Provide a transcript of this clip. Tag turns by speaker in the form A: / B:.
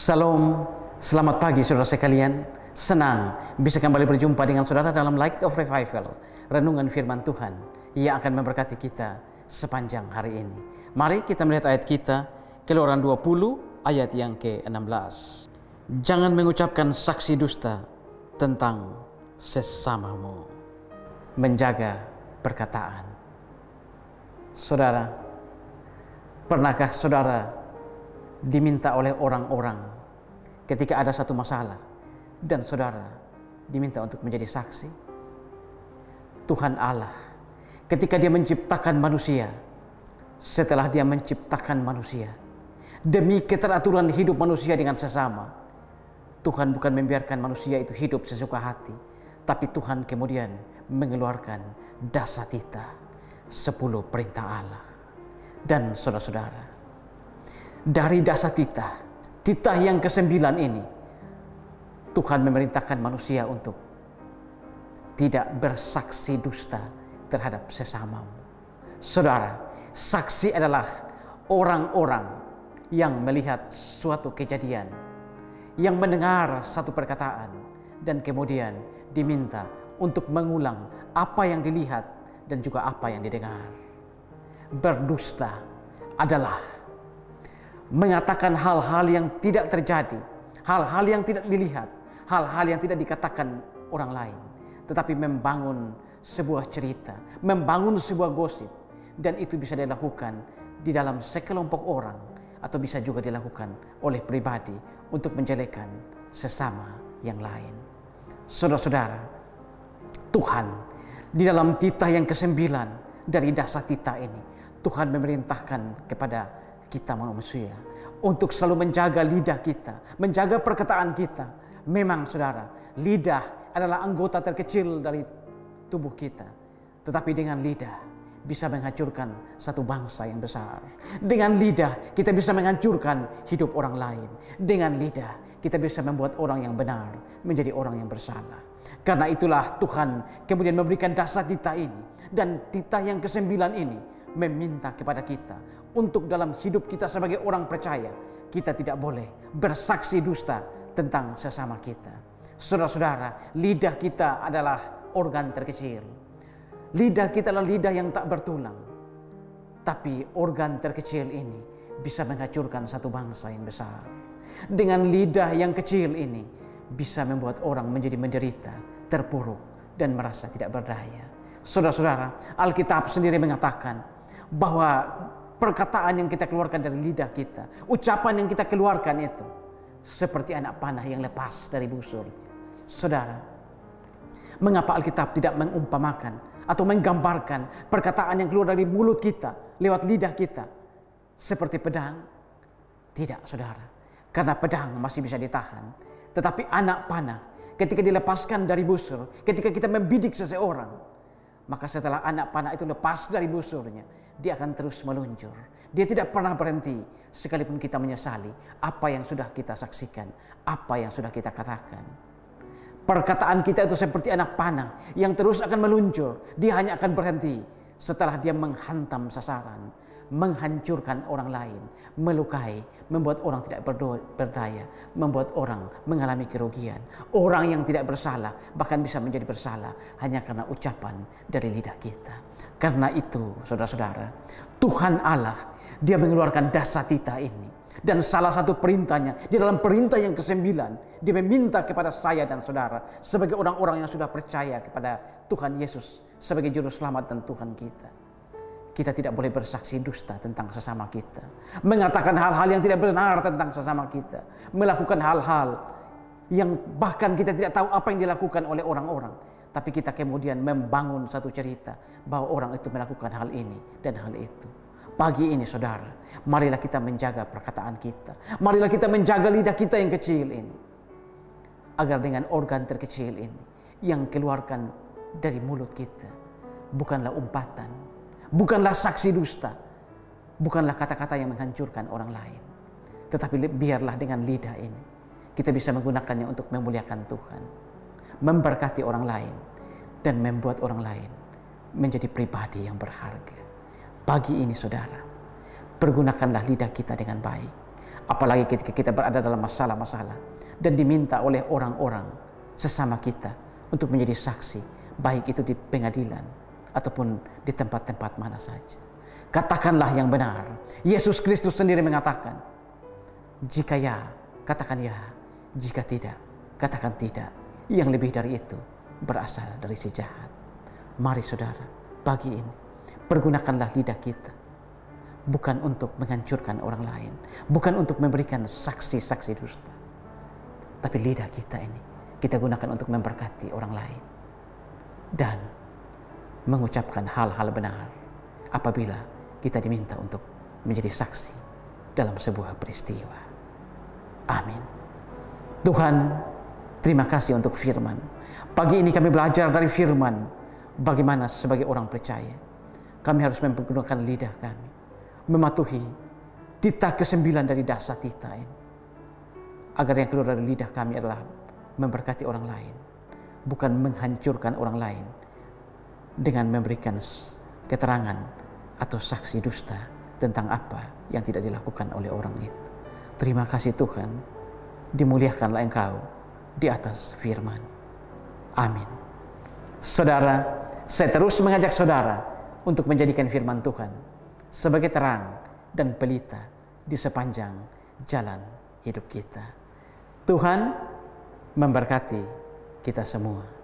A: Salam, selamat pagi saudara sekalian. Senang bisa kembali berjumpa dengan saudara dalam Light of Revival, renungan firman Tuhan yang akan memberkati kita sepanjang hari ini. Mari kita melihat ayat kita, Keluaran 20 ayat yang ke-16. Jangan mengucapkan saksi dusta tentang sesamamu. Menjaga perkataan. Saudara, pernahkah saudara diminta oleh orang-orang ketika ada satu masalah dan saudara diminta untuk menjadi saksi? Tuhan Allah ketika Dia menciptakan manusia, setelah Dia menciptakan manusia, demi keteraturan hidup manusia dengan sesama, Tuhan bukan membiarkan manusia itu hidup sesuka hati, tapi Tuhan kemudian mengeluarkan dasatita 10 perintah Allah. Dan saudara-saudara, dari dasatita, titah yang ke-9 ini, Tuhan memerintahkan manusia untuk tidak bersaksi dusta terhadap sesamamu. Saudara, saksi adalah orang-orang yang melihat suatu kejadian, yang mendengar satu perkataan, dan kemudian diminta untuk mengulang apa yang dilihat dan juga apa yang didengar. Berdusta adalah mengatakan hal-hal yang tidak terjadi, hal-hal yang tidak dilihat, hal-hal yang tidak dikatakan orang lain, tetapi membangun sebuah cerita, membangun sebuah gosip, dan itu bisa dilakukan di dalam sekelompok orang atau bisa juga dilakukan oleh pribadi untuk menjelekkan sesama yang lain. Saudara-saudara, Tuhan di dalam titah yang ke-9 dari dasar titah ini, Tuhan memerintahkan kepada kita manusia untuk selalu menjaga lidah kita, menjaga perkataan kita. Memang saudara, lidah adalah anggota terkecil dari tubuh kita, tetapi dengan lidah bisa menghancurkan satu bangsa yang besar. Dengan lidah kita bisa menghancurkan hidup orang lain. Dengan lidah kita bisa membuat orang yang benar menjadi orang yang bersalah. Karena itulah Tuhan kemudian memberikan dasar titah ini, dan titah yang ke-9 ini meminta kepada kita untuk dalam hidup kita sebagai orang percaya, kita tidak boleh bersaksi dusta tentang sesama kita. Saudara-saudara, lidah kita adalah organ terkecil. Lidah kita adalah lidah yang tak bertulang. Tapi organ terkecil ini bisa menghancurkan satu bangsa yang besar. Dengan lidah yang kecil ini bisa membuat orang menjadi menderita, terpuruk, dan merasa tidak berdaya. Saudara-saudara, Alkitab sendiri mengatakan bahwa perkataan yang kita keluarkan dari lidah kita, ucapan yang kita keluarkan itu seperti anak panah yang lepas dari busurnya. Saudara, mengapa Alkitab tidak mengumpamakan atau menggambarkan perkataan yang keluar dari mulut kita lewat lidah kita seperti pedang? Tidak, saudara, karena pedang masih bisa ditahan, tetapi anak panah ketika dilepaskan dari busur, ketika kita membidik seseorang, maka setelah anak panah itu lepas dari busurnya, dia akan terus meluncur. Dia tidak pernah berhenti sekalipun kita menyesali apa yang sudah kita saksikan, apa yang sudah kita katakan. Perkataan kita itu seperti anak panah yang terus akan meluncur. Dia hanya akan berhenti setelah dia menghantam sasaran, menghancurkan orang lain, melukai, membuat orang tidak berdaya, membuat orang mengalami kerugian. Orang yang tidak bersalah bahkan bisa menjadi bersalah hanya karena ucapan dari lidah kita. Karena itu, saudara-saudara, Tuhan Allah, Dia mengeluarkan dasatita ini. Dan salah satu perintahnya, di dalam perintah yang ke-9, Dia meminta kepada saya dan saudara, sebagai orang-orang yang sudah percaya kepada Tuhan Yesus sebagai Juru Selamat dan Tuhan kita, kita tidak boleh bersaksi dusta tentang sesama kita, mengatakan hal-hal yang tidak benar tentang sesama kita, melakukan hal-hal yang bahkan kita tidak tahu apa yang dilakukan oleh orang-orang, tapi kita kemudian membangun satu cerita bahwa orang itu melakukan hal ini dan hal itu. Pagi ini saudara, marilah kita menjaga perkataan kita, marilah kita menjaga lidah kita yang kecil ini, agar dengan organ terkecil ini yang keluarkan dari mulut kita bukanlah umpatan, bukanlah saksi dusta, bukanlah kata-kata yang menghancurkan orang lain, tetapi biarlah dengan lidah ini kita bisa menggunakannya untuk memuliakan Tuhan, memberkati orang lain, dan membuat orang lain menjadi pribadi yang berharga. Pagi ini saudara, pergunakanlah lidah kita dengan baik, Apalagi ketika kita berada dalam masalah-masalah dan diminta oleh orang-orang sesama kita untuk menjadi saksi, baik itu di pengadilan ataupun di tempat-tempat mana saja. Katakanlah yang benar. Yesus Kristus sendiri mengatakan, jika ya, katakan ya. Jika tidak, katakan tidak. Yang lebih dari itu berasal dari si jahat. Mari saudara, pagi ini pergunakanlah lidah kita, bukan untuk menghancurkan orang lain, bukan untuk memberikan saksi-saksi dusta, tapi lidah kita ini kita gunakan untuk memberkati orang lain dan mengucapkan hal-hal benar apabila kita diminta untuk menjadi saksi dalam sebuah peristiwa. Amin. Tuhan, terima kasih untuk firman. Pagi ini kami belajar dari firman bagaimana sebagai orang percaya kami harus menggunakan lidah kami, mematuhi titah ke-9 dari dasar titah ini, agar yang keluar dari lidah kami adalah memberkati orang lain, bukan menghancurkan orang lain dengan memberikan keterangan atau saksi dusta tentang apa yang tidak dilakukan oleh orang itu. Terima kasih Tuhan, dimuliakanlah Engkau di atas firman. Amin. Saudara, saya terus mengajak saudara untuk menjadikan firman Tuhan sebagai terang dan pelita di sepanjang jalan hidup kita. Tuhan memberkati kita semua.